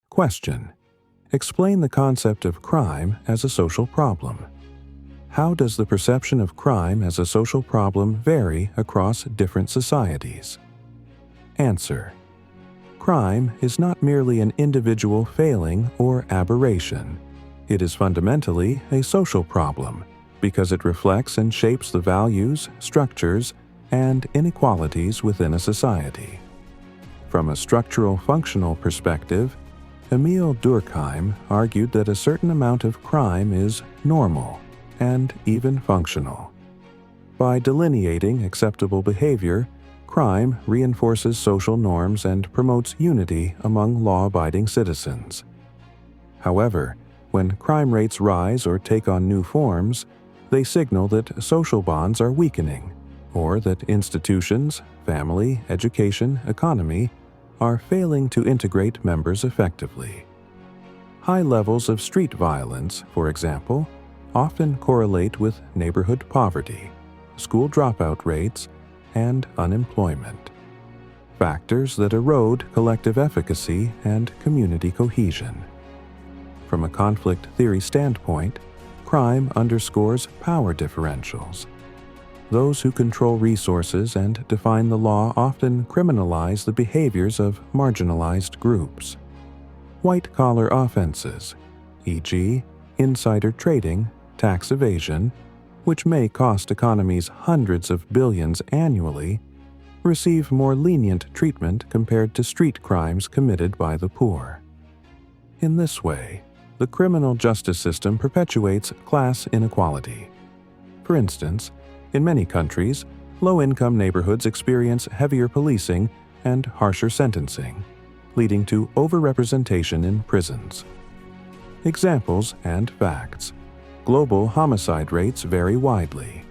Question: explain the concept of crime as a social problem. How does the perception of crime as a social problem vary across different societies? Answer: crime is not merely an individual failing or aberration. It is fundamentally a social problem because it reflects and shapes the values, structures, and inequalities within a society. From a structural functional perspective, Emil Durkheim argued that a certain amount of crime is normal and even functional. By delineating acceptable behavior, crime reinforces social norms and promotes unity among law-abiding citizens. However, when crime rates rise or take on new forms, they signal that social bonds are weakening, or that institutions, family, education, economy, are failing to integrate members effectively. High levels of street violence, for example, often correlate with neighborhood poverty, school dropout rates, and unemployment, factors that erode collective efficacy and community cohesion. From a conflict theory standpoint, crime underscores power differentials. Those who control resources and define the law often criminalize the behaviors of marginalized groups. White-collar offenses, e.g., insider trading, tax evasion, which may cost economies hundreds of billions annually, receive more lenient treatment compared to street crimes committed by the poor. In this way, the criminal justice system perpetuates class inequality. For instance, in many countries, low-income neighborhoods experience heavier policing and harsher sentencing, leading to overrepresentation in prisons. Examples and facts. Global homicide rates vary widely.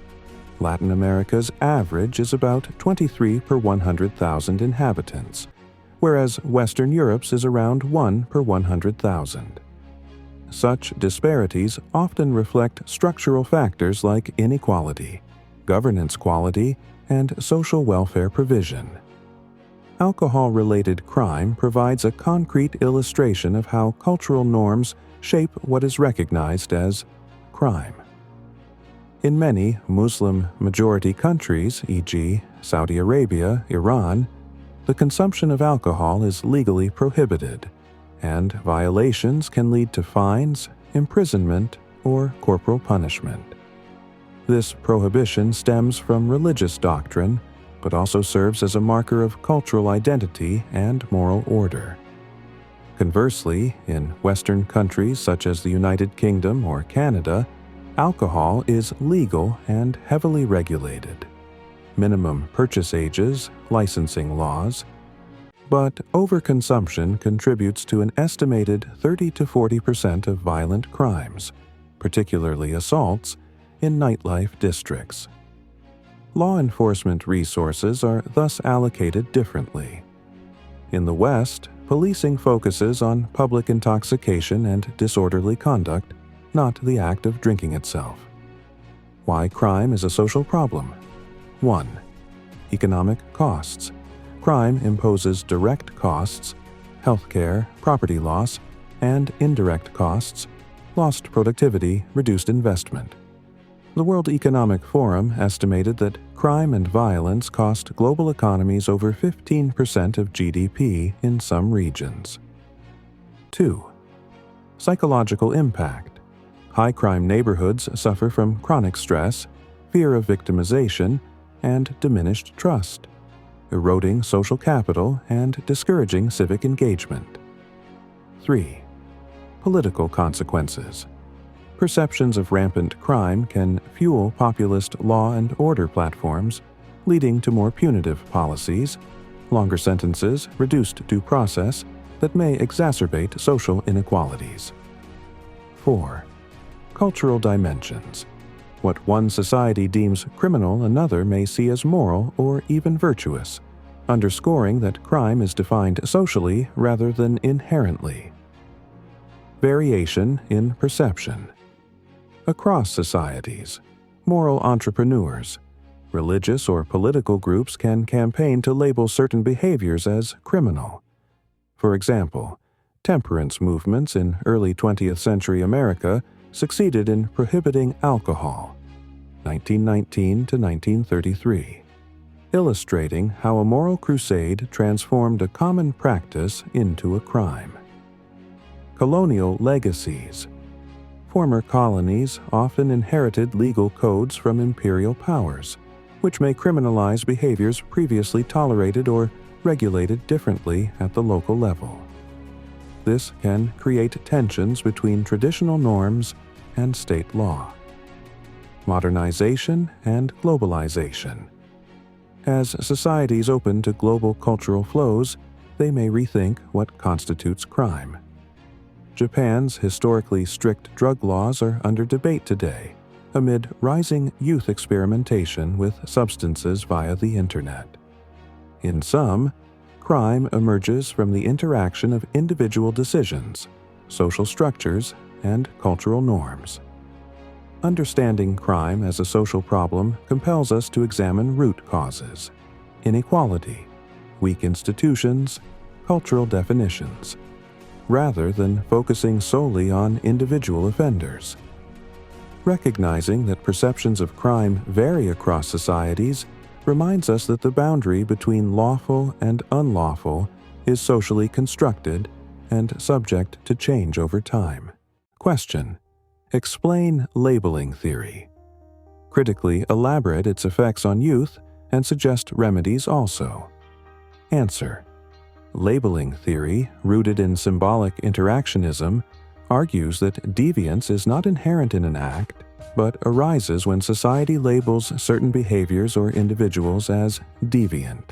Latin America's average is about 23 per 100,000 inhabitants, whereas Western Europe's is around 1 per 100,000. Such disparities often reflect structural factors like inequality, governance quality, and social welfare provision. Alcohol-related crime provides a concrete illustration of how cultural norms shape what is recognized as crime. In many Muslim-majority countries, e.g., Saudi Arabia, Iran, the consumption of alcohol is legally prohibited, and violations can lead to fines, imprisonment, or corporal punishment. This prohibition stems from religious doctrine, but also serves as a marker of cultural identity and moral order. Conversely, in Western countries such as the United Kingdom or Canada, alcohol is legal and heavily regulated. Minimum purchase ages, licensing laws, but overconsumption contributes to an estimated 30 to 40% of violent crimes, particularly assaults, in nightlife districts. Law enforcement resources are thus allocated differently. In the West, policing focuses on public intoxication and disorderly conduct, not the act of drinking itself. Why crime is a social problem? 1. Economic costs. Crime imposes direct costs, healthcare, property loss, and indirect costs, lost productivity, reduced investment. The World Economic Forum estimated that crime and violence cost global economies over 15% of GDP in some regions. 2. Psychological impact. High-crime neighborhoods suffer from chronic stress, fear of victimization, and diminished trust, eroding social capital and discouraging civic engagement. 3. Political consequences. Perceptions of rampant crime can fuel populist law and order platforms, leading to more punitive policies, longer sentences, reduced due process that may exacerbate social inequalities. 4. Cultural dimensions. What one society deems criminal, another may see as moral or even virtuous, underscoring that crime is defined socially rather than inherently. Variation in perception. Across societies, moral entrepreneurs, religious or political groups can campaign to label certain behaviors as criminal. For example, Temperance movements in early 20th century America succeeded in prohibiting alcohol, 1919 to 1933, illustrating how a moral crusade transformed a common practice into a crime. Colonial legacies. Former colonies often inherited legal codes from imperial powers, which may criminalize behaviors previously tolerated or regulated differently at the local level. This can create tensions between traditional norms and state law. Modernization and globalization. As societies open to global cultural flows, they may rethink what constitutes crime. Japan's historically strict drug laws are under debate today, amid rising youth experimentation with substances via the Internet. In some, crime emerges from the interaction of individual decisions, social structures, and cultural norms. Understanding crime as a social problem compels us to examine root causes: inequality, weak institutions, cultural definitions, rather than focusing solely on individual offenders. Recognizing that perceptions of crime vary across societies reminds us that the boundary between lawful and unlawful is socially constructed and subject to change over time. Question: explain labeling theory. Critically elaborate its effects on youth and suggest remedies also. Answer: labeling theory, rooted in symbolic interactionism, argues that deviance is not inherent in an act, but arises when society labels certain behaviors or individuals as deviant.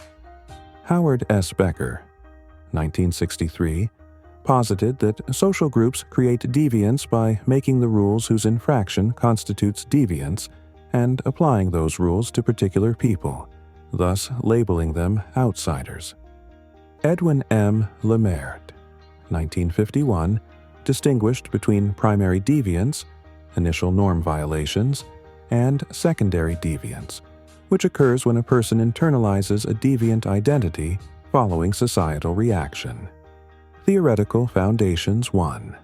Howard S. Becker, 1963, posited that social groups create deviance by making the rules whose infraction constitutes deviance and applying those rules to particular people, thus labeling them outsiders. Edwin M. Lemaitre, 1951, distinguished between primary deviance, initial norm violations, and secondary deviance, which occurs when a person internalizes a deviant identity following societal reaction. Theoretical Foundations 1.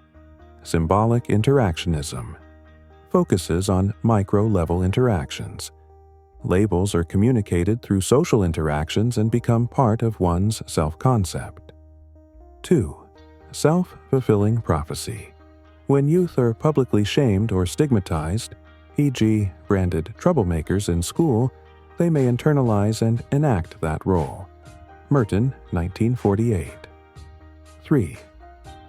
Symbolic Interactionism focuses on micro-level interactions. Labels are communicated through social interactions and become part of one's self-concept. 2. Self-fulfilling prophecy. When youth are publicly shamed or stigmatized, e.g., branded troublemakers in school, they may internalize and enact that role. Merton, 1948. 3.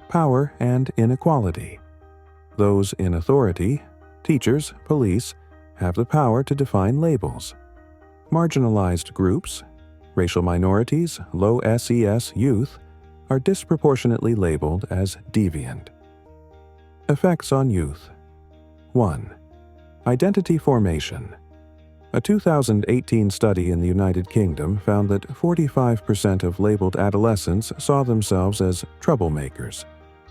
Power and inequality. Those in authority, teachers, police, have the power to define labels. Marginalized groups, racial minorities, low SES youth, are disproportionately labeled as deviant. Effects on youth. 1. Identity formation. A 2018 study in the United Kingdom found that 45% of labeled adolescents saw themselves as troublemakers,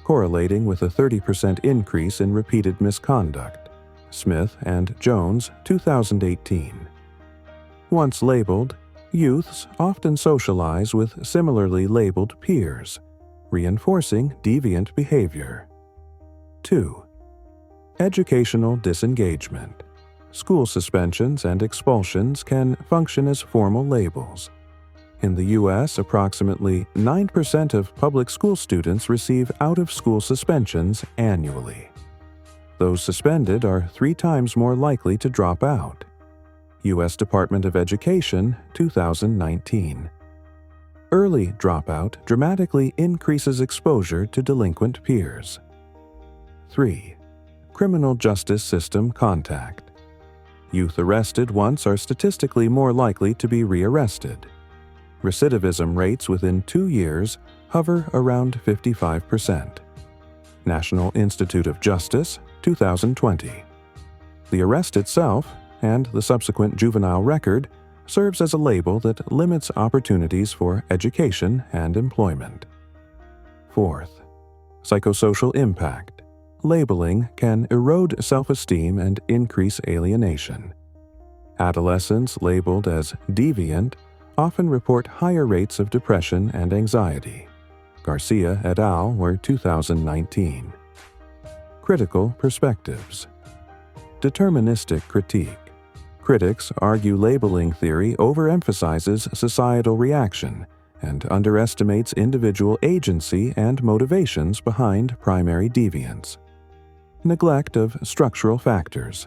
correlating with a 30% increase in repeated misconduct. Smith and Jones, 2018. Once labeled, youths often socialize with similarly labeled peers, reinforcing deviant behavior. 2. Educational disengagement. School suspensions and expulsions can function as formal labels. In the U.S., approximately 9% of public school students receive out-of-school suspensions annually. Those suspended are 3 times more likely to drop out. U.S. Department of Education, 2019. Early dropout dramatically increases exposure to delinquent peers. 3. Criminal justice system contact. Youth arrested once are statistically more likely to be rearrested. Recidivism rates within 2 years hover around 55%. National Institute of Justice, 2020. The arrest itself, and the subsequent juvenile record, serves as a label that limits opportunities for education and employment. 4th. Psychosocial impact. Labeling can erode self-esteem and increase alienation. Adolescents labeled as deviant often report higher rates of depression and anxiety. Garcia et al. Were 2019. Critical perspectives. Deterministic critique. Critics argue labeling theory overemphasizes societal reaction and underestimates individual agency and motivations behind primary deviance. Neglect of structural factors.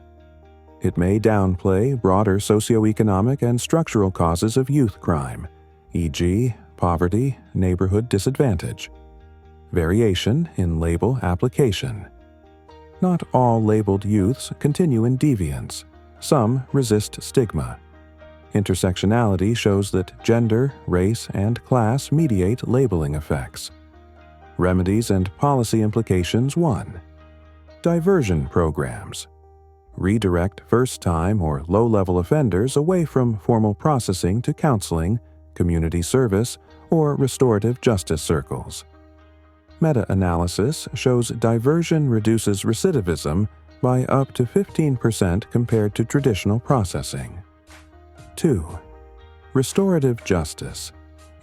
It may downplay broader socioeconomic and structural causes of youth crime, e.g., poverty, neighborhood disadvantage. Variation in label application. Not all labeled youths continue in deviance. Some resist stigma. Intersectionality shows that gender, race, and class mediate labeling effects. Remedies and policy implications 1. Diversion programs. Redirect first-time or low-level offenders away from formal processing to counseling, community service, or restorative justice circles. Meta-analysis shows diversion reduces recidivism by up to 15% compared to traditional processing. 2. Restorative justice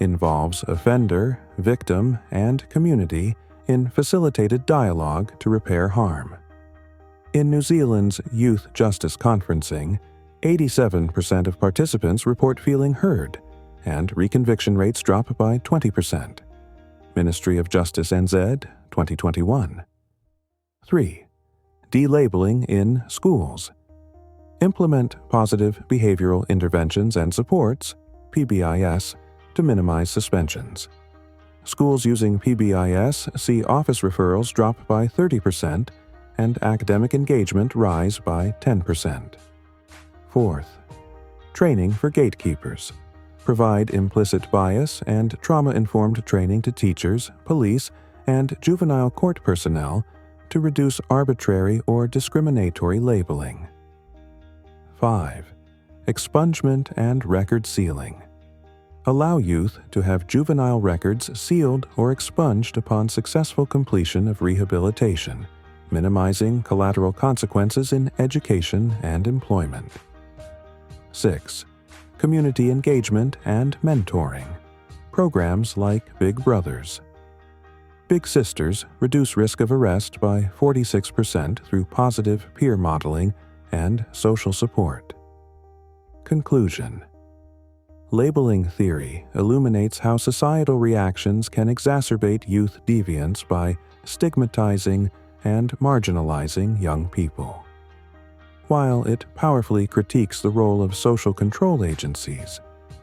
involves offender, victim, and community in facilitated dialogue to repair harm. In New Zealand's Youth Justice Conferencing, 87% of participants report feeling heard, and reconviction rates drop by 20%. Ministry of Justice NZ, 2021. 3. Delabeling in schools. Implement positive behavioral interventions and supports, PBIS, to minimize suspensions. Schools using PBIS see office referrals drop by 30% and academic engagement rise by 10%. 4th. Training for gatekeepers. Provide implicit bias and trauma-informed training to teachers, police, and juvenile court personnel to reduce arbitrary or discriminatory labeling. 5. Expungement and record sealing. Allow youth to have juvenile records sealed or expunged upon successful completion of rehabilitation, minimizing collateral consequences in education and employment. 6. Community engagement and mentoring. Programs like Big Brothers. Big Sisters reduce risk of arrest by 46% through positive peer modeling and social support. Conclusion. Labeling theory illuminates how societal reactions can exacerbate youth deviance by stigmatizing and marginalizing young people. While it powerfully critiques the role of social control agencies,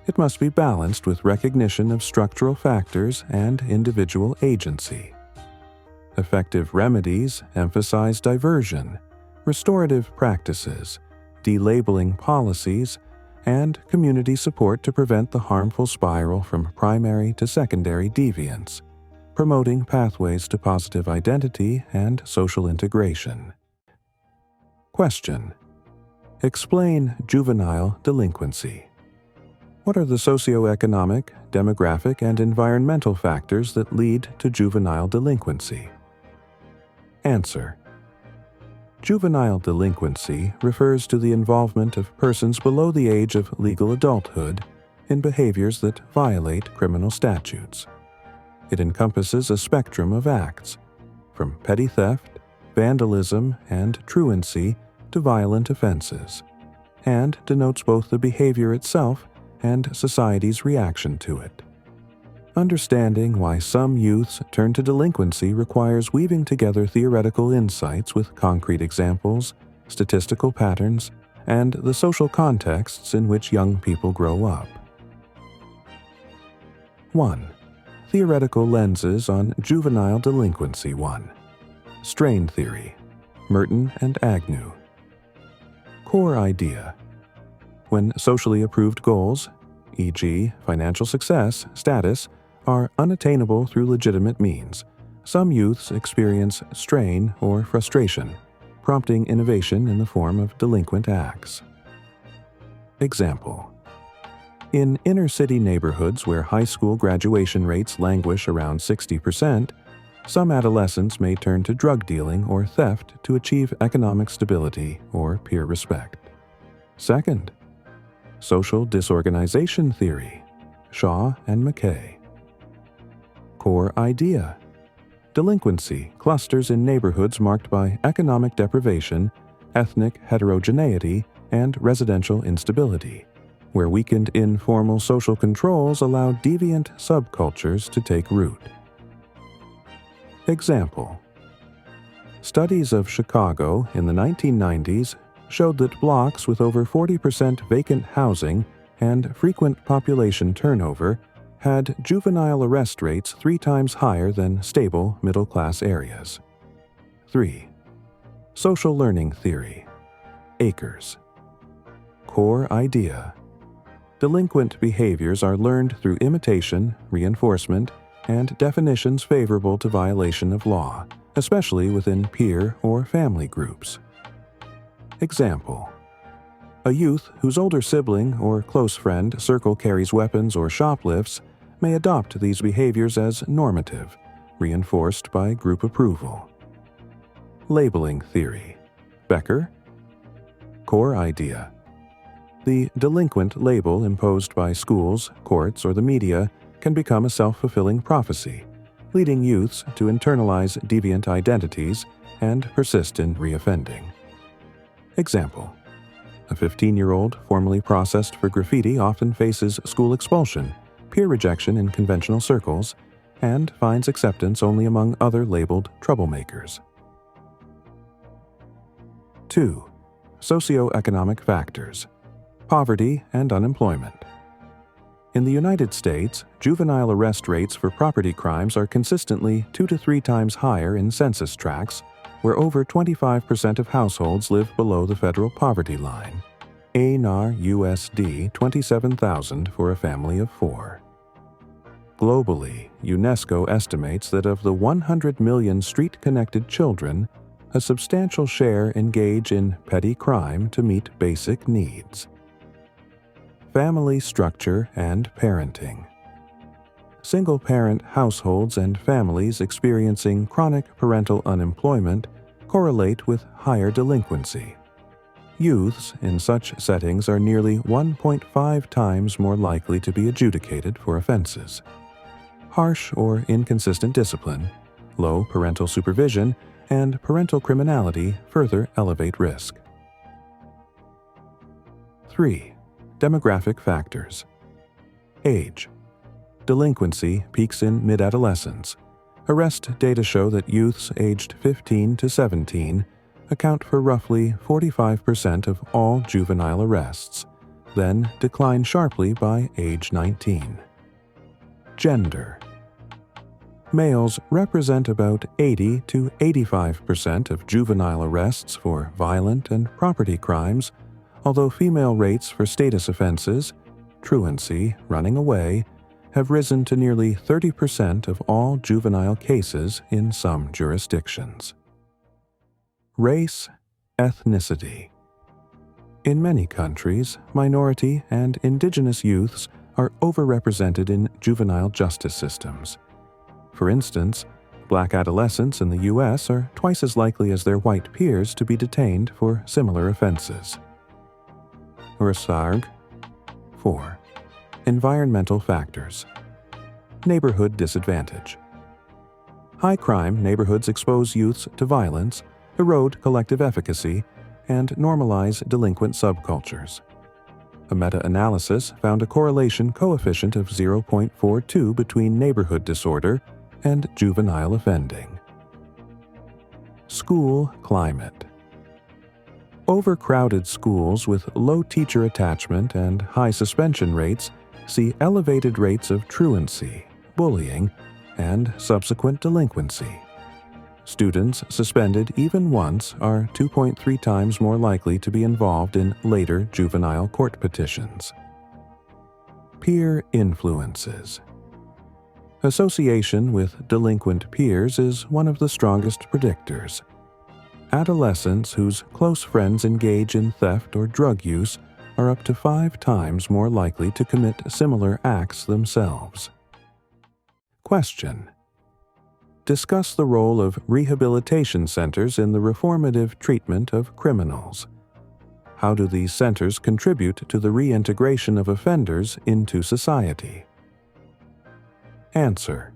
it must be balanced with recognition of structural factors and individual agency. Effective remedies emphasize diversion, restorative practices, delabeling policies, and community support to prevent the harmful spiral from primary to secondary deviance, promoting pathways to positive identity and social integration. Question. Explain juvenile delinquency. What are the socioeconomic, demographic, and environmental factors that lead to juvenile delinquency? Answer. Juvenile delinquency refers to the involvement of persons below the age of legal adulthood in behaviors that violate criminal statutes. It encompasses a spectrum of acts, from petty theft, vandalism, and truancy to violent offenses, and denotes both the behavior itself and society's reaction to it. Understanding why some youths turn to delinquency requires weaving together theoretical insights with concrete examples, statistical patterns, and the social contexts in which young people grow up. 1. Theoretical lenses on juvenile delinquency 1. Strain theory. Merton and Agnew. Core idea. When socially approved goals, e.g., financial success, status, are unattainable through legitimate means, some youths experience strain or frustration, prompting innovation in the form of delinquent acts. Example. In inner-city neighborhoods where high school graduation rates languish around 60%, some adolescents may turn to drug dealing or theft to achieve economic stability or peer respect. Second, social disorganization theory, Shaw and McKay. Core idea. Delinquency clusters in neighborhoods marked by economic deprivation, ethnic heterogeneity, and residential instability, where weakened informal social controls allow deviant subcultures to take root. Example: studies of Chicago in the 1990s showed that blocks with over 40% vacant housing and frequent population turnover had juvenile arrest rates 3 times higher than stable middle-class areas. 3. Social learning theory. Akers. Core idea. Delinquent behaviors are learned through imitation, reinforcement, and definitions favorable to violation of law, especially within peer or family groups. Example: a youth whose older sibling or close friend circle carries weapons or shoplifts may adopt these behaviors as normative, reinforced by group approval. Labeling theory. Becker. Core idea. The delinquent label imposed by schools, courts, or the media can become a self-fulfilling prophecy, leading youths to internalize deviant identities and persist in reoffending. Example: a 15-year-old formerly processed for graffiti often faces school expulsion, peer rejection in conventional circles, and finds acceptance only among other labeled troublemakers. 2. Socioeconomic factors. Poverty and unemployment. In the United States, juvenile arrest rates for property crimes are consistently 2 to 3 times higher in census tracts, where over 25% of households live below the federal poverty line. ANAR USD 27,000 for a family of 4. Globally, UNESCO estimates that of the 100 million street-connected children, a substantial share engage in petty crime to meet basic needs. Family structure and parenting. Single-parent households and families experiencing chronic parental unemployment correlate with higher delinquency. Youths in such settings are nearly 1.5 times more likely to be adjudicated for offenses. Harsh or inconsistent discipline, low parental supervision, and parental criminality further elevate risk. 3. Demographic factors. Age. Delinquency peaks in mid-adolescence. Arrest data show that youths aged 15 to 17 account for roughly 45% of all juvenile arrests, then decline sharply by age 19. Gender. Males represent about 80 to 85% of juvenile arrests for violent and property crimes, although female rates for status offenses, truancy, running away, have risen to nearly 30% of all juvenile cases in some jurisdictions. Race, ethnicity. In many countries, minority and indigenous youths are overrepresented in juvenile justice systems. For instance, Black adolescents in the U.S. are twice as likely as their white peers to be detained for similar offenses. Ursarg. 4. Environmental factors. Neighborhood disadvantage. High-crime neighborhoods expose youths to violence, erode collective efficacy, and normalize delinquent subcultures. A meta-analysis found a correlation coefficient of 0.42 between neighborhood disorder and juvenile offending. School climate. Overcrowded schools with low teacher attachment and high suspension rates see elevated rates of truancy, bullying, and subsequent delinquency. Students suspended even once are 2.3 times more likely to be involved in later juvenile court petitions. Peer influences. Association with delinquent peers is one of the strongest predictors. Adolescents whose close friends engage in theft or drug use are up to 5 times more likely to commit similar acts themselves. Question: discuss the role of rehabilitation centers in the reformative treatment of criminals. How do these centers contribute to the reintegration of offenders into society? Answer: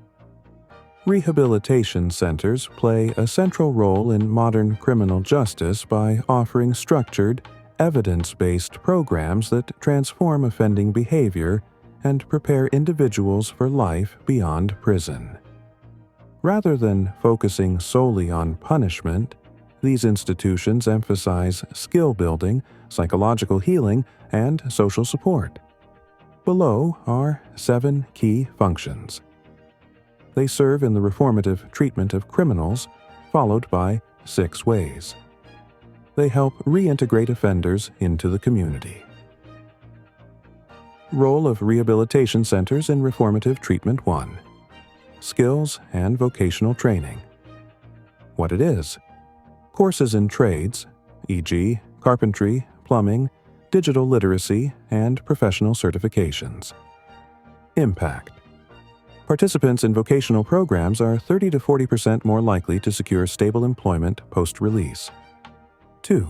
Rehabilitation centers play a central role in modern criminal justice by offering structured, evidence-based programs that transform offending behavior and prepare individuals for life beyond prison. Rather than focusing solely on punishment, these institutions emphasize skill building, psychological healing, and social support. Below are 7 key functions. They serve in the reformative treatment of criminals, followed by 6 ways. They help reintegrate offenders into the community. Role of rehabilitation centers in reformative treatment 1. Skills and vocational training. What it is: courses in trades, e.g., carpentry, plumbing, digital literacy, and professional certifications. Impact. Participants in vocational programs are 30 to 40% more likely to secure stable employment post-release. 2.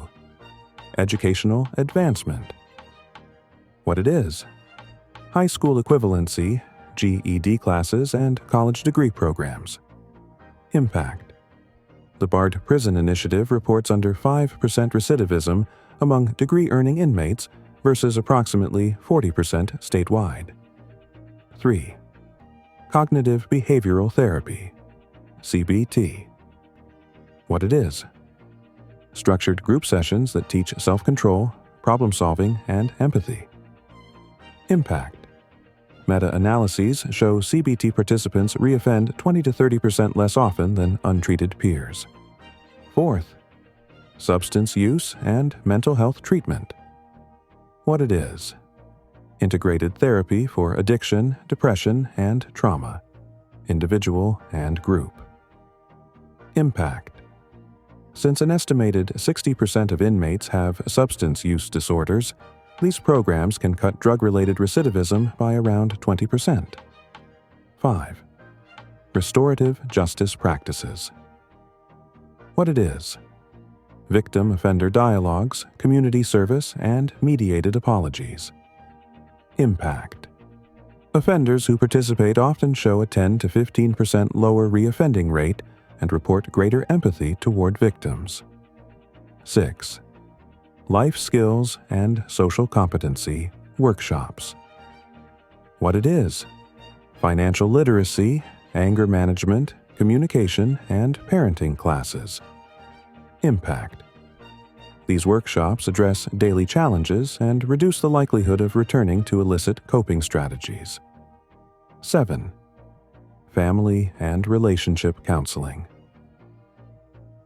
Educational advancement. What it is: high school equivalency, GED classes, and college degree programs. Impact. The Barred Prison Initiative reports under 5% recidivism among degree-earning inmates versus approximately 40% statewide. 3. Cognitive Behavioral Therapy, CBT. What it is: structured group sessions that teach self-control, problem-solving, and empathy. Impact. Meta-analyses show CBT participants reoffend 20 to 30% less often than untreated peers. 4th. Substance use and mental health treatment. What it is: integrated therapy for addiction, depression, and trauma, individual and group. Impact. Since an estimated 60% of inmates have substance use disorders, these programs can cut drug-related recidivism by around 20%. 5. Restorative justice practices. What it is: victim-offender dialogues, community service, and mediated apologies. Impact. Offenders who participate often show a 10 to 15% lower reoffending rate and report greater empathy toward victims. 6. Life skills and social competency workshops. What it is: financial literacy, anger management, communication, and parenting classes. Impact. These workshops address daily challenges and reduce the likelihood of returning to illicit coping strategies. 7. Family and relationship counseling.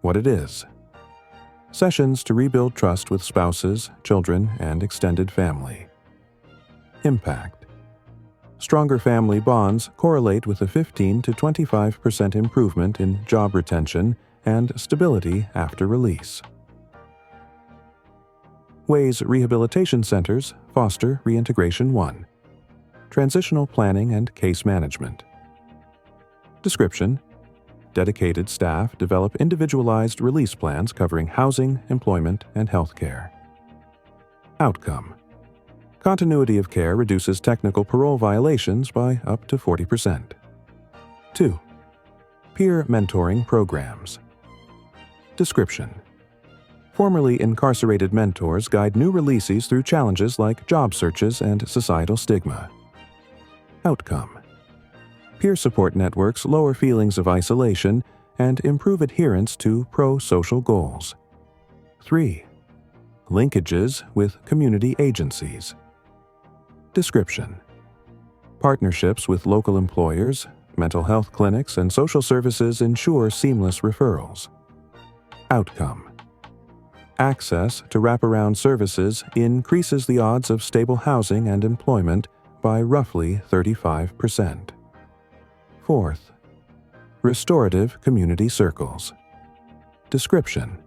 What it is: sessions to rebuild trust with spouses, children, and extended family. Impact. Stronger family bonds correlate with a 15 to 25% improvement in job retention and stability after release. Ways rehabilitation centers foster reintegration 1. Transitional planning and case management. Description: dedicated staff develop individualized release plans covering housing, employment, and healthcare. Outcome: continuity of care reduces technical parole violations by up to 40%. 2. Peer mentoring programs. Description: formerly incarcerated mentors guide new releasees through challenges like job searches and societal stigma. Outcome: peer support networks lower feelings of isolation and improve adherence to pro-social goals. 3. Linkages with community agencies. Description: partnerships with local employers, mental health clinics, and social services ensure seamless referrals. Outcome: access to wraparound services increases the odds of stable housing and employment by roughly 35%. 4th. Restorative community circles. Description: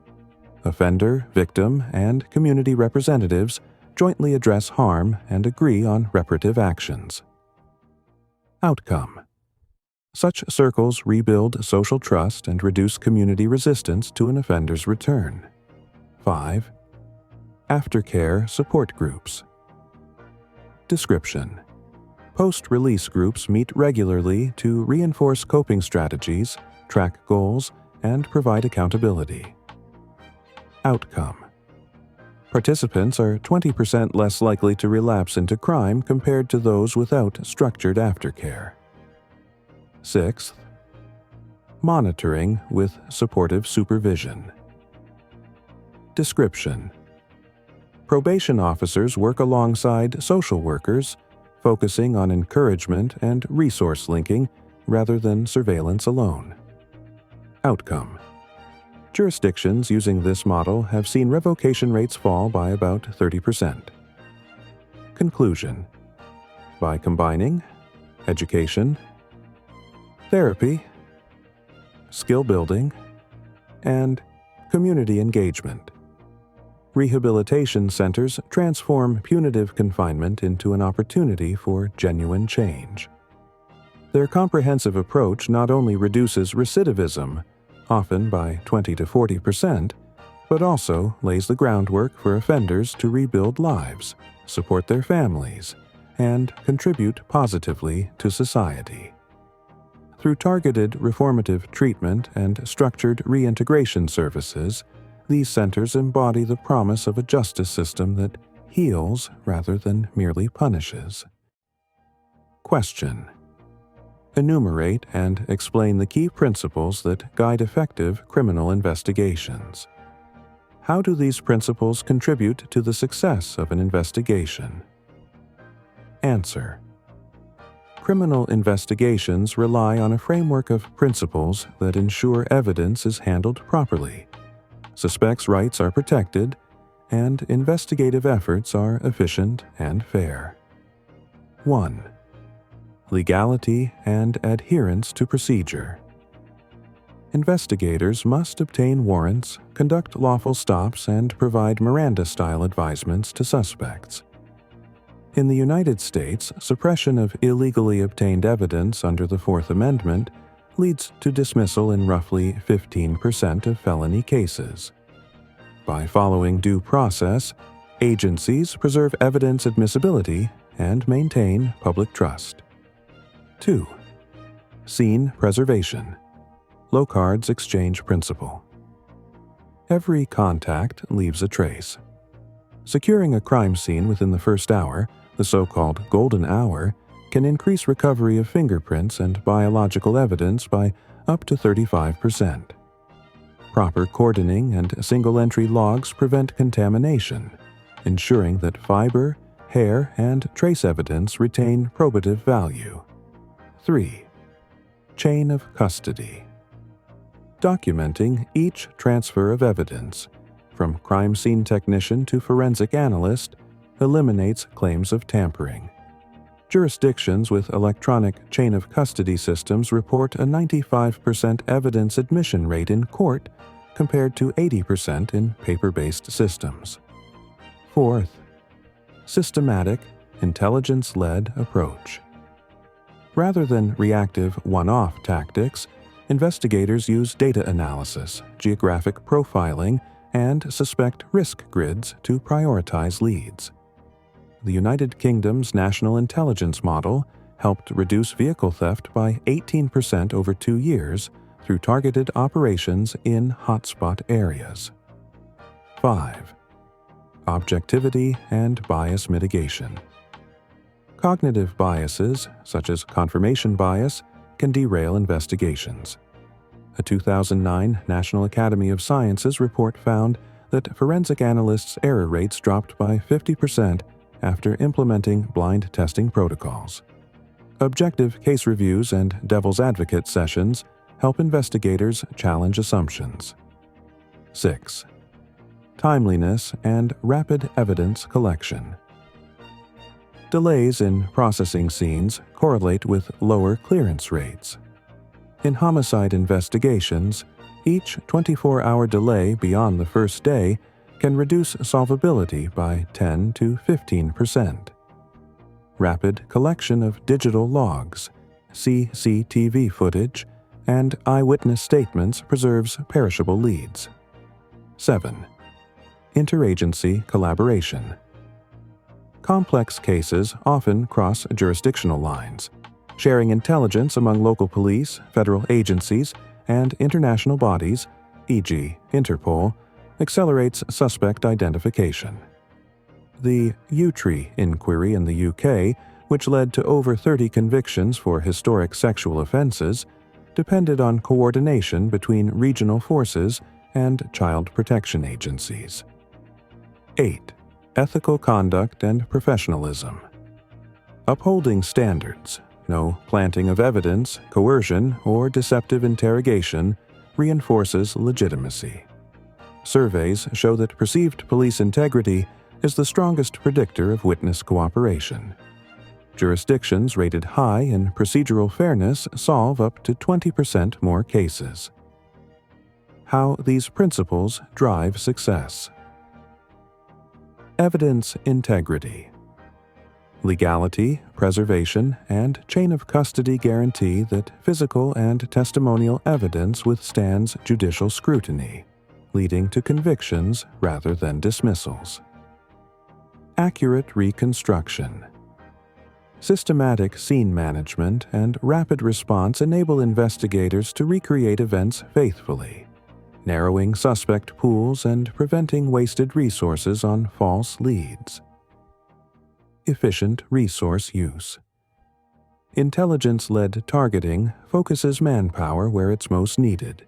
offender, victim, and community representatives jointly address harm and agree on reparative actions. Outcome: such circles rebuild social trust and reduce community resistance to an offender's return. 5. Aftercare support groups. Description: Post-release groups meet regularly to reinforce coping strategies, track goals, and provide accountability. Outcome: participants are 20% less likely to relapse into crime compared to those without structured aftercare. Sixth, monitoring with supportive supervision. Description: probation officers work alongside social workers, focusing on encouragement and resource linking rather than surveillance alone. Outcome: jurisdictions using this model have seen revocation rates fall by about 30%. Conclusion: by combining education, therapy, skill building, and community engagement, rehabilitation centers transform punitive confinement into an opportunity for genuine change. Their comprehensive approach not only reduces recidivism, often by 20 to 40%, but also lays the groundwork for offenders to rebuild lives, support their families, and contribute positively to society. Through targeted reformative treatment and structured reintegration services, these centers embody the promise of a justice system that heals rather than merely punishes. Question: enumerate and explain the key principles that guide effective criminal investigations. How do these principles contribute to the success of an investigation? Answer: criminal investigations rely on a framework of principles that ensure evidence is handled properly, suspects' rights are protected, and investigative efforts are efficient and fair. 1. Legality and adherence to procedure. Investigators must obtain warrants, conduct lawful stops, and provide Miranda-style advisements to suspects. In the United States, suppression of illegally obtained evidence under the Fourth Amendment leads to dismissal in roughly 15% of felony cases. By following due process, agencies preserve evidence admissibility and maintain public trust. 2. Scene preservation. Locard's exchange principle. Every contact leaves a trace. Securing a crime scene within the first hour, the so-called golden hour, can increase recovery of fingerprints and biological evidence by up to 35%. Proper cordoning and single-entry logs prevent contamination, ensuring that fiber, hair, and trace evidence retain probative value. 3. Chain of custody. Documenting each transfer of evidence, from crime scene technician to forensic analyst, eliminates claims of tampering. Jurisdictions with electronic chain of custody systems report a 95% evidence admission rate in court compared to 80% in paper-based systems. 4th, systematic, intelligence-led approach. Rather than reactive one-off tactics, investigators use data analysis, geographic profiling, and suspect risk grids to prioritize leads. The United Kingdom's National Intelligence Model helped reduce vehicle theft by 18% over 2 years through targeted operations in hotspot areas. 5. Objectivity and bias mitigation. Cognitive biases, such as confirmation bias, can derail investigations. A 2009 National Academy of Sciences report found that forensic analysts' error rates dropped by 50% after implementing blind testing protocols. Objective case reviews and devil's advocate sessions help investigators challenge assumptions. 6. Timeliness and rapid evidence collection. Delays in processing scenes correlate with lower clearance rates. In homicide investigations, each 24-hour delay beyond the first day can reduce solvability by 10 to 15%. Rapid collection of digital logs, CCTV footage, and eyewitness statements preserves perishable leads. 7. Interagency collaboration. Complex cases often cross jurisdictional lines. Sharing intelligence among local police, federal agencies, and international bodies, e.g., Interpol, accelerates suspect identification. The Utree inquiry in the UK, which led to over 30 convictions for historic sexual offenses, depended on coordination between regional forces and child protection agencies. 8. Ethical conduct and professionalism. Upholding standards, no planting of evidence, coercion, or deceptive interrogation, reinforces legitimacy. Surveys show that perceived police integrity is the strongest predictor of witness cooperation. Jurisdictions rated high in procedural fairness solve up to 20% more cases. How these principles drive success. Evidence integrity. Legality, preservation, and chain of custody guarantee that physical and testimonial evidence withstands judicial scrutiny, leading to convictions rather than dismissals. Accurate reconstruction. Systematic scene management and rapid response enable investigators to recreate events faithfully, narrowing suspect pools and preventing wasted resources on false leads. Efficient resource use. Intelligence-led targeting focuses manpower where it's most needed,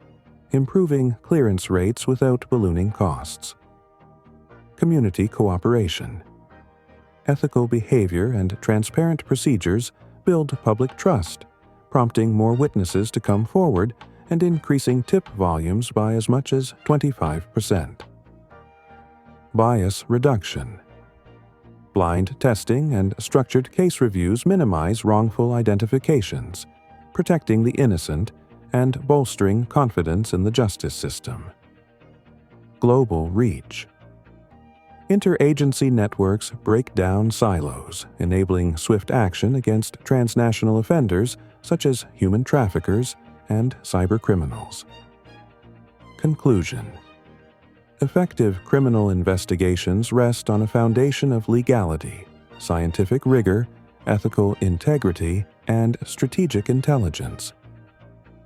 improving clearance rates without ballooning costs. Community cooperation. Ethical behavior and transparent procedures build public trust, prompting more witnesses to come forward and increasing tip volumes by as much as 25%. Bias reduction. Blind testing and structured case reviews minimize wrongful identifications, protecting the innocent and bolstering confidence in the justice system. Global reach. Interagency networks break down silos, enabling swift action against transnational offenders such as human traffickers and cybercriminals. Conclusion. Effective criminal investigations rest on a foundation of legality, scientific rigor, ethical integrity, and strategic intelligence.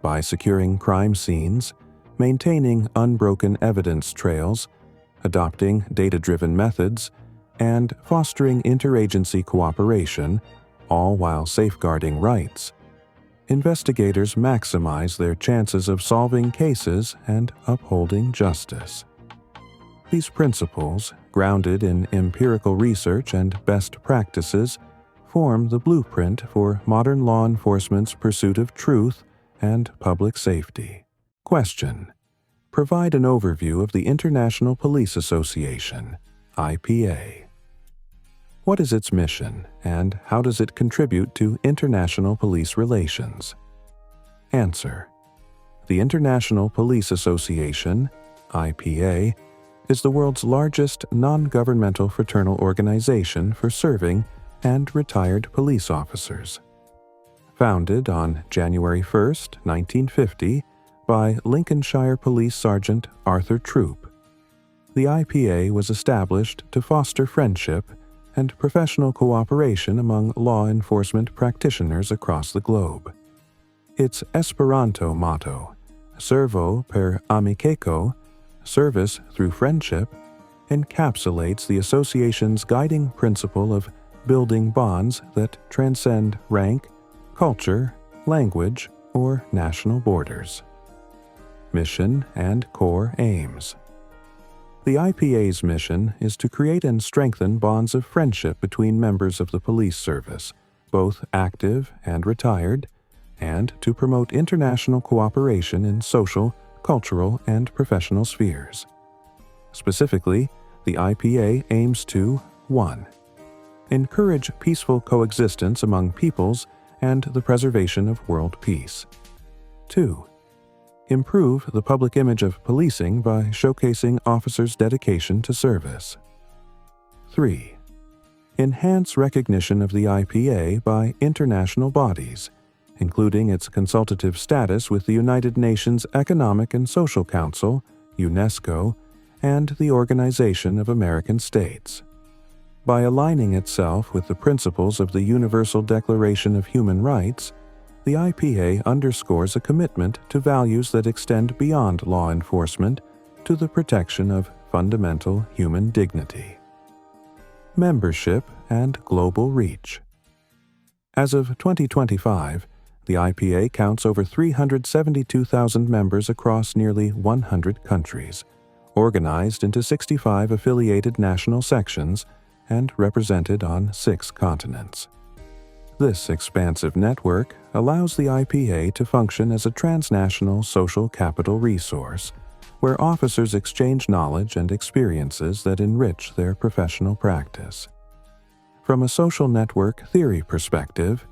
By securing crime scenes, maintaining unbroken evidence trails, adopting data-driven methods, and fostering interagency cooperation, all while safeguarding rights, investigators maximize their chances of solving cases and upholding justice. These principles, grounded in empirical research and best practices, form the blueprint for modern law enforcement's pursuit of truth and public safety. Question. Provide an overview of the International Police Association, IPA. What is its mission, and how does it contribute to international police relations? Answer. The International Police Association, IPA, is the world's largest non-governmental fraternal organization for serving and retired police officers. Founded on January 1, 1950, by Lincolnshire Police Sergeant Arthur Troop, the IPA was established to foster friendship and professional cooperation among law enforcement practitioners across the globe. Its Esperanto motto, Servo per amiceko, service through friendship, encapsulates the association's guiding principle of building bonds that transcend rank, culture, language, or national borders. Mission and core aims. The IPA's mission is to create and strengthen bonds of friendship between members of the police service, both active and retired, and to promote international cooperation in social, cultural, and professional spheres. Specifically, the IPA aims to 1. Encourage peaceful coexistence among peoples and the preservation of world peace. 2. Improve the public image of policing by showcasing officers' dedication to service. 3. Enhance recognition of the IPA by international bodies, including its consultative status with the United Nations Economic and Social Council, UNESCO, and the Organization of American States. By aligning itself with the principles of the Universal Declaration of Human Rights, the IPA underscores a commitment to values that extend beyond law enforcement to the protection of fundamental human dignity. Membership and global reach. As of 2025, the IPA counts over 372,000 members across nearly 100 countries, organized into 65 affiliated national sections and represented on 6 continents. This expansive network allows the IPA to function as a transnational social capital resource, where officers exchange knowledge and experiences that enrich their professional practice. From a social network theory perspective,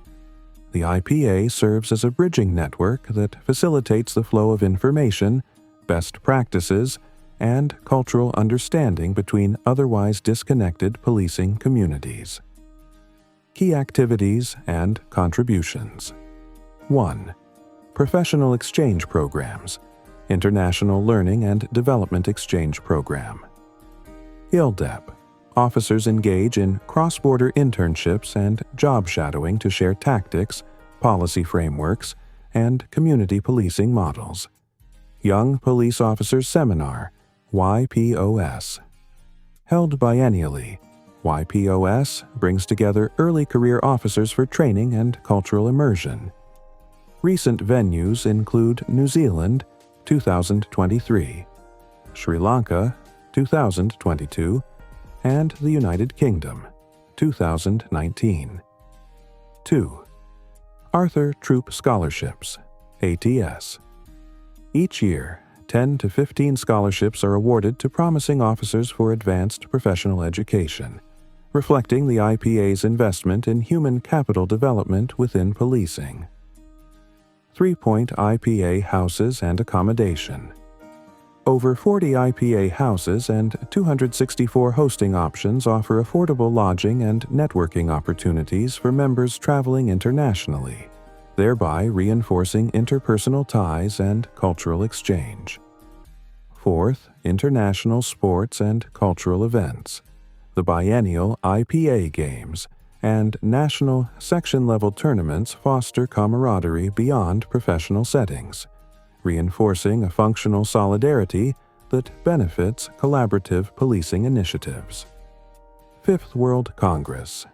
the IPA serves as a bridging network that facilitates the flow of information, best practices, and cultural understanding between otherwise disconnected policing communities. Key activities and contributions. 1. Professional exchange programs, International Learning and Development Exchange Program. ILDEP. Officers engage in cross-border internships and job shadowing to share tactics, policy frameworks, and community policing models. Young Police Officers Seminar, YPOS. Held biennially, YPOS brings together early career officers for training and cultural immersion. Recent venues include New Zealand, 2023, Sri Lanka, 2022, and the United Kingdom, 2019. 2. Arthur Troop Scholarships, ATS. Each year, 10 to 15 scholarships are awarded to promising officers for advanced professional education, reflecting the IPA's investment in human capital development within policing. 3-point IPA houses and accommodation. Over 40 IPA houses and 264 hosting options offer affordable lodging and networking opportunities for members traveling internationally, thereby reinforcing interpersonal ties and cultural exchange. 4th, international sports and cultural events. The biennial IPA Games and national section-level tournaments foster camaraderie beyond professional settings, reinforcing a functional solidarity that benefits collaborative policing initiatives. 5th World Congress.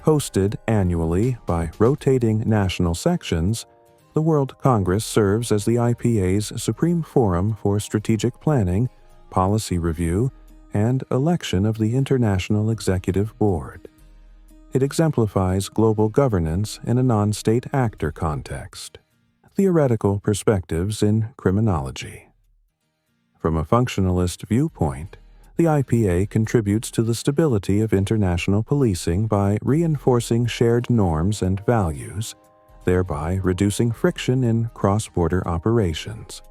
Hosted annually by rotating national sections, the World Congress serves as the IPA's supreme forum for strategic planning, policy review, and election of the International Executive Board. It exemplifies global governance in a non-state actor context. Theoretical perspectives in criminology. From a functionalist viewpoint, the IPA contributes to the stability of international policing by reinforcing shared norms and values, thereby reducing friction in cross-border operations.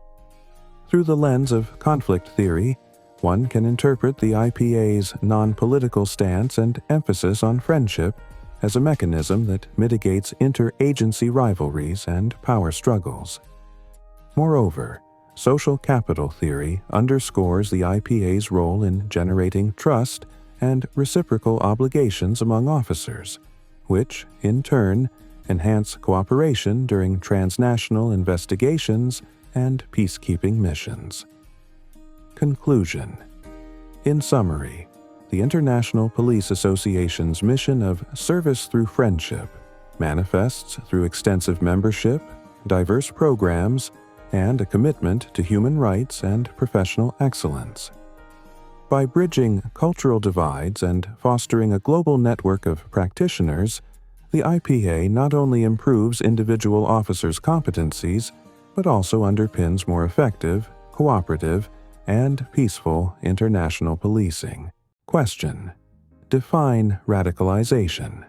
Through the lens of conflict theory, one can interpret the IPA's non-political stance and emphasis on friendship as a mechanism that mitigates inter-agency rivalries and power struggles. Moreover, social capital theory underscores the IPA's role in generating trust and reciprocal obligations among officers, which, in turn, enhance cooperation during transnational investigations and peacekeeping missions. Conclusion. In summary, the International Police Association's mission of service through friendship manifests through extensive membership, diverse programs, and a commitment to human rights and professional excellence. By bridging cultural divides and fostering a global network of practitioners, the IPA not only improves individual officers' competencies, but also underpins more effective, cooperative, and peaceful international policing. Question. Define radicalization.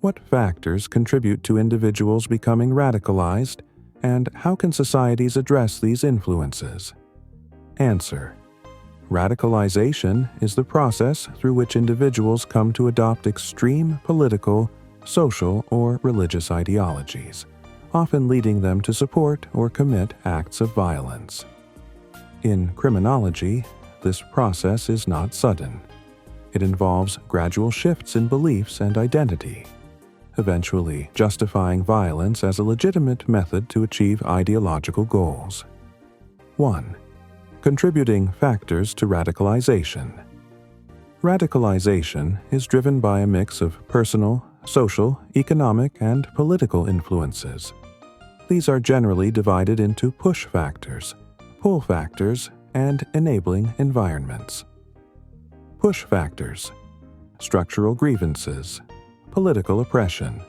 What factors contribute to individuals becoming radicalized, and how can societies address these influences? Answer. Radicalization is the process through which individuals come to adopt extreme political, social, or religious ideologies, often leading them to support or commit acts of violence. In criminology, this process is not sudden. It involves gradual shifts in beliefs and identity, eventually justifying violence as a legitimate method to achieve ideological goals. 1. Contributing factors to radicalization. Radicalization is driven by a mix of personal, social, economic, and political influences. These are generally divided into push factors, pull factors, and enabling environments. Push factors: structural grievances, political oppression.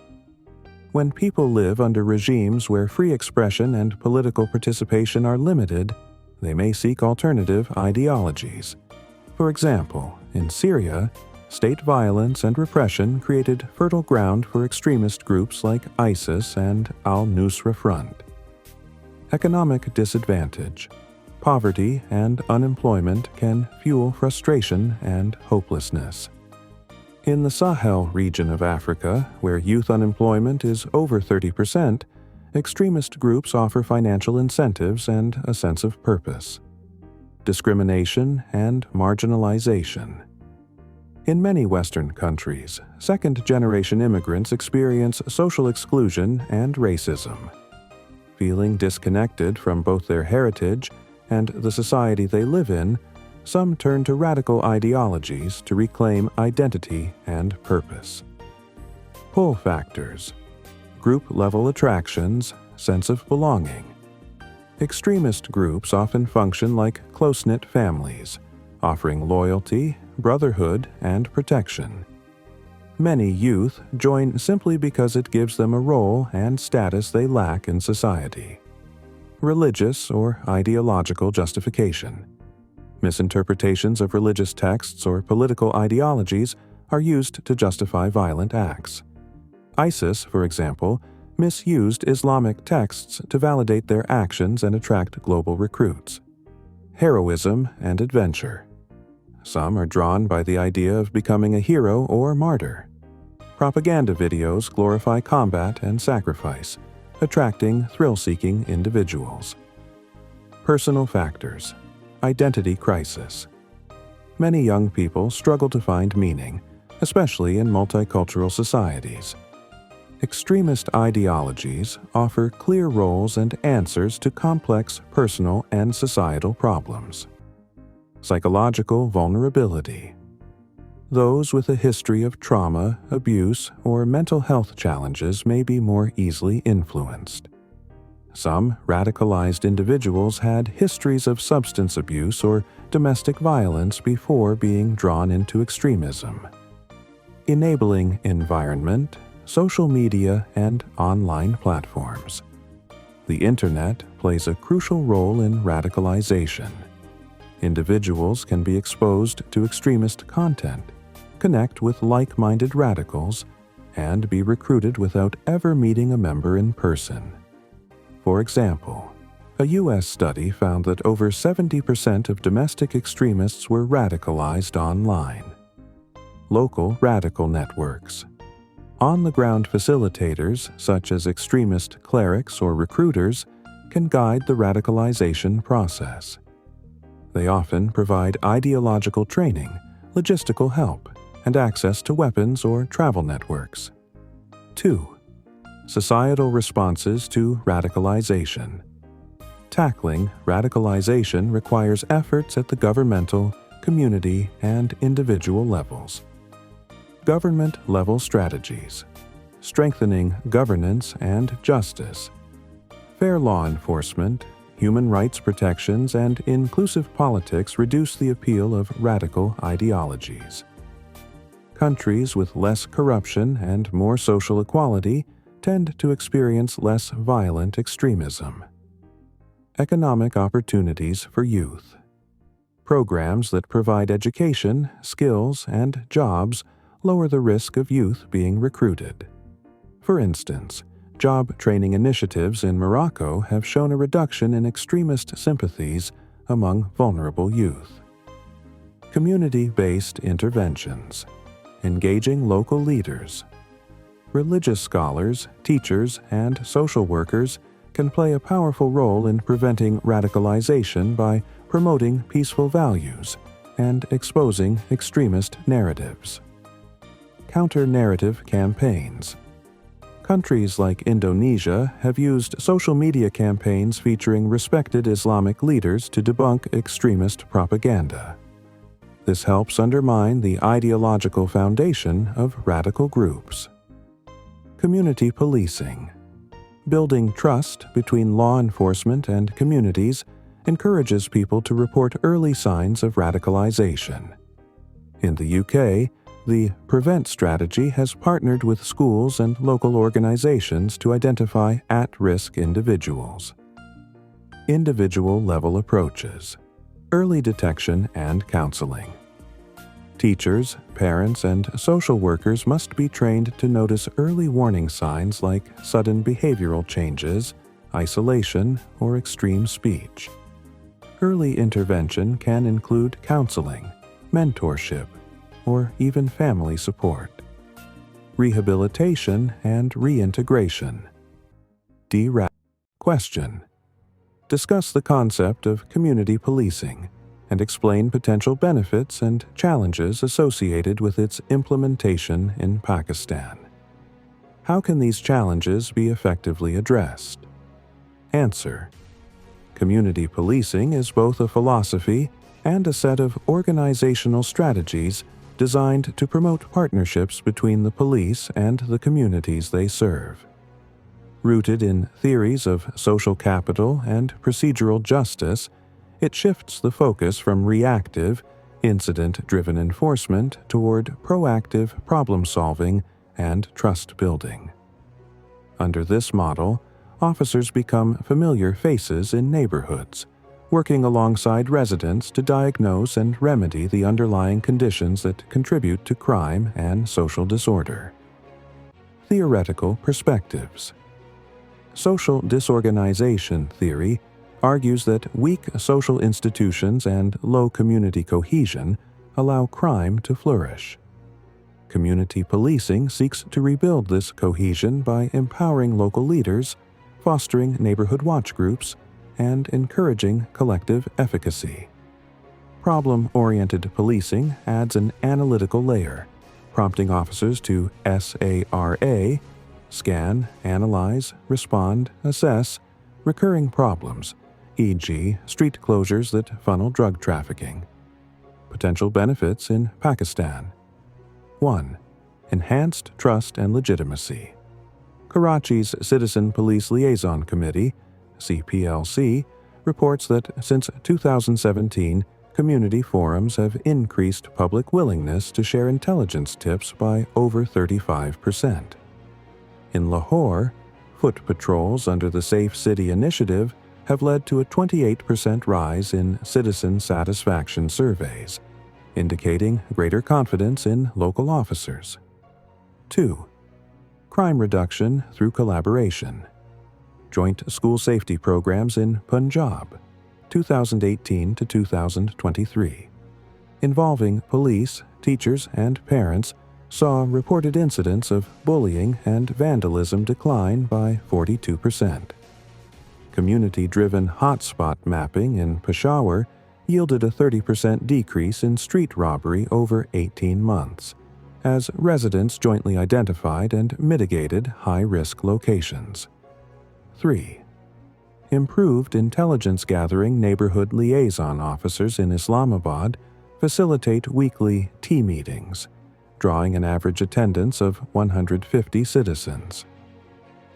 When people live under regimes where free expression and political participation are limited, they may seek alternative ideologies. For example, in Syria, state violence and repression created fertile ground for extremist groups like ISIS and al-Nusra Front. Economic disadvantage. Poverty and unemployment can fuel frustration and hopelessness. In the Sahel region of Africa, where youth unemployment is over 30%, extremist groups offer financial incentives and a sense of purpose. Discrimination and marginalization. In many Western countries, second-generation immigrants experience social exclusion and racism. Feeling disconnected from both their heritage and the society they live in, some turn to radical ideologies to reclaim identity and purpose. Pull factors. Group-level attractions, sense of belonging. Extremist groups often function like close-knit families, offering loyalty, brotherhood, and protection. Many youth join simply because it gives them a role and status they lack in society. Religious or ideological justification. Misinterpretations of religious texts or political ideologies are used to justify violent acts. ISIS, for example, misused Islamic texts to validate their actions and attract global recruits. Heroism and adventure. Some are drawn by the idea of becoming a hero or martyr. Propaganda videos glorify combat and sacrifice, attracting thrill-seeking individuals. Personal factors. Identity crisis. Many young people struggle to find meaning, especially in multicultural societies. Extremist ideologies offer clear roles and answers to complex personal and societal problems. Psychological vulnerability. Those with a history of trauma, abuse, or mental health challenges may be more easily influenced. Some radicalized individuals had histories of substance abuse or domestic violence before being drawn into extremism. Enabling environment, social media, and online platforms. The Internet plays a crucial role in radicalization. Individuals can be exposed to extremist content, connect with like-minded radicals, and be recruited without ever meeting a member in person. For example, a U.S. study found that over 70% of domestic extremists were radicalized online. Local radical networks. On-the-ground facilitators, such as extremist clerics or recruiters, can guide the radicalization process. They often provide ideological training, logistical help, and access to weapons or travel networks. 2. Societal responses to radicalization. Tackling radicalization requires efforts at the governmental, community, and individual levels. Government-level strategies. Strengthening governance and justice. Fair law enforcement, human rights protections, and inclusive politics reduce the appeal of radical ideologies. Countries with less corruption and more social equality tend to experience less violent extremism. Economic opportunities for youth. Programs that provide education, skills, and jobs lower the risk of youth being recruited. For instance, job training initiatives in Morocco have shown a reduction in extremist sympathies among vulnerable youth. Community-based interventions. Engaging local leaders. Religious scholars, teachers, and social workers can play a powerful role in preventing radicalization by promoting peaceful values, and exposing extremist narratives. Counter-narrative campaigns. Countries like Indonesia have used social media campaigns featuring respected Islamic leaders to debunk extremist propaganda. This helps undermine the ideological foundation of radical groups. Community policing. Building trust between law enforcement and communities encourages people to report early signs of radicalization. In the UK, the PREVENT strategy has partnered with schools and local organizations to identify at-risk individuals. Individual-level approaches. Early detection and counseling. Teachers, parents, and social workers must be trained to notice early warning signs like sudden behavioral changes, isolation, or extreme speech. Early intervention can include counseling, mentorship, or even family support. Rehabilitation and reintegration. Question. Discuss the concept of community policing and explain potential benefits and challenges associated with its implementation in Pakistan. How can these challenges be effectively addressed? Answer. Community policing is both a philosophy and a set of organizational strategies designed to promote partnerships between the police and the communities they serve. Rooted in theories of social capital and procedural justice, it shifts the focus from reactive, incident-driven enforcement toward proactive problem-solving and trust-building. Under this model, officers become familiar faces in neighborhoods, working alongside residents to diagnose and remedy the underlying conditions that contribute to crime and social disorder. Theoretical perspectives. Social disorganization theory argues that weak social institutions and low community cohesion allow crime to flourish. Community policing seeks to rebuild this cohesion by empowering local leaders, fostering neighborhood watch groups, and encouraging collective efficacy. Problem-oriented policing adds an analytical layer, prompting officers to SARA, scan, analyze, respond, assess, recurring problems, e.g., street closures that funnel drug trafficking. Potential benefits in Pakistan. 1. Enhanced trust and legitimacy. Karachi's Citizen Police Liaison Committee, CPLC, reports that since 2017, community forums have increased public willingness to share intelligence tips by over 35%. In Lahore, foot patrols under the Safe City Initiative have led to a 28% rise in citizen satisfaction surveys, indicating greater confidence in local officers. 2. Crime reduction through collaboration. Joint school safety programs in Punjab, 2018 to 2023, involving police, teachers, and parents, saw reported incidents of bullying and vandalism decline by 42%. Community-driven hotspot mapping in Peshawar yielded a 30% decrease in street robbery over 18 months, as residents jointly identified and mitigated high-risk locations. 3. Improved intelligence gathering. Neighborhood liaison officers in Islamabad facilitate weekly tea meetings, drawing an average attendance of 150 citizens.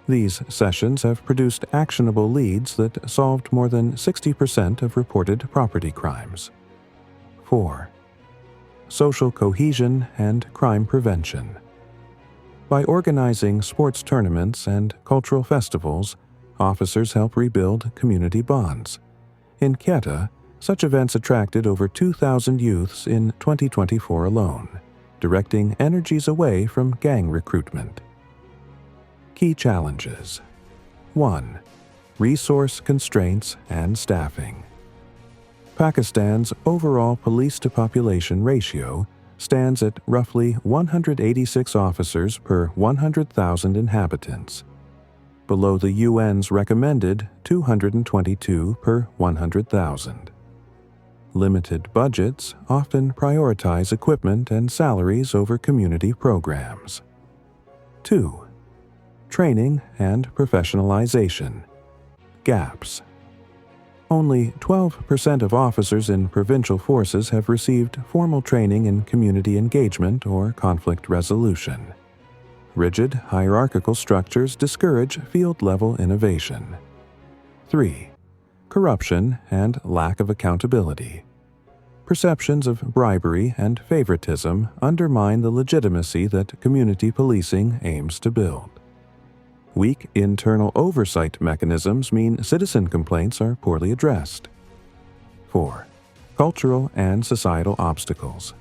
These sessions have produced actionable leads that solved more than 60% of reported property crimes. 4. Social cohesion and crime prevention. By organizing sports tournaments and cultural festivals, officers help rebuild community bonds. In Quetta, such events attracted over 2,000 youths in 2024 alone, directing energies away from gang recruitment. Key challenges. 1. Resource constraints and staffing. Pakistan's overall police-to-population ratio stands at roughly 186 officers per 100,000 inhabitants, below the UN's recommended 222 per 100,000. Limited budgets often prioritize equipment and salaries over community programs. 2. Training and professionalization. Gaps. Only 12% of officers in provincial forces have received formal training in community engagement or conflict resolution. Rigid, hierarchical structures discourage field-level innovation. 3. Corruption and lack of accountability. Perceptions of bribery and favoritism undermine the legitimacy that community policing aims to build. Weak internal oversight mechanisms mean citizen complaints are poorly addressed. 4. Cultural and societal obstacles.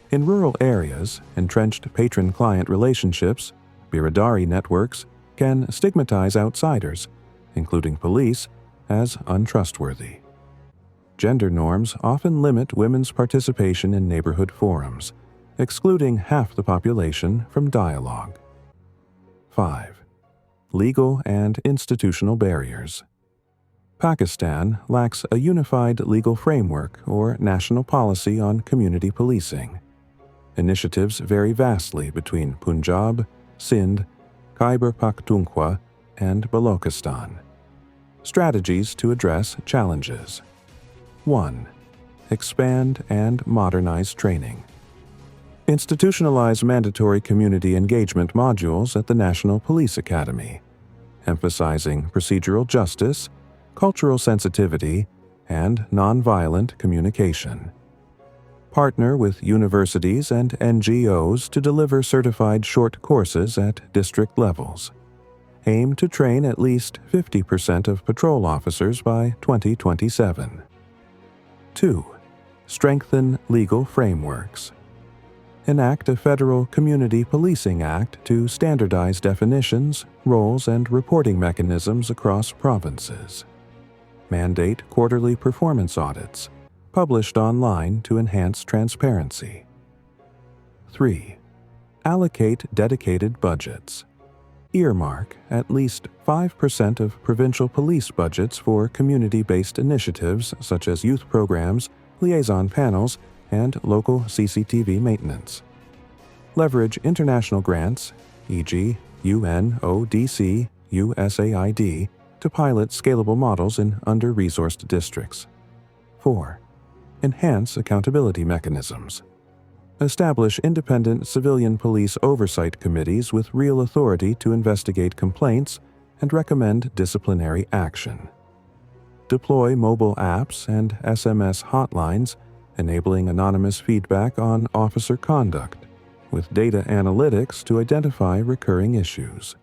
In rural areas, entrenched patron-client relationships, biradari networks, can stigmatize outsiders, including police, as untrustworthy. Gender norms often limit women's participation in neighborhood forums, excluding half the population from dialogue. 5. Legal and institutional barriers. Pakistan lacks a unified legal framework or national policy on community policing. Initiatives vary vastly between Punjab, Sindh, Khyber Pakhtunkhwa, and Balochistan. Strategies to address challenges. 1. Expand and modernize training. Institutionalize mandatory community engagement modules at the National Police Academy, emphasizing procedural justice, cultural sensitivity, and nonviolent communication. Partner with universities and NGOs to deliver certified short courses at district levels. Aim to train at least 50% of patrol officers by 2027. 2. Strengthen legal frameworks. Enact a federal Community Policing Act to standardize definitions, roles, and reporting mechanisms across provinces. Mandate quarterly performance audits, published online to enhance transparency. 3. Allocate dedicated budgets. Earmark at least 5% of provincial police budgets for community-based initiatives such as youth programs, liaison panels, and local CCTV maintenance. Leverage international grants, e.g., UNODC, USAID, to pilot scalable models in under-resourced districts. 4. Enhance accountability mechanisms. Establish independent civilian police oversight committees with real authority to investigate complaints and recommend disciplinary action. Deploy mobile apps and SMS hotlines, enabling anonymous feedback on officer conduct, with data analytics to identify recurring issues.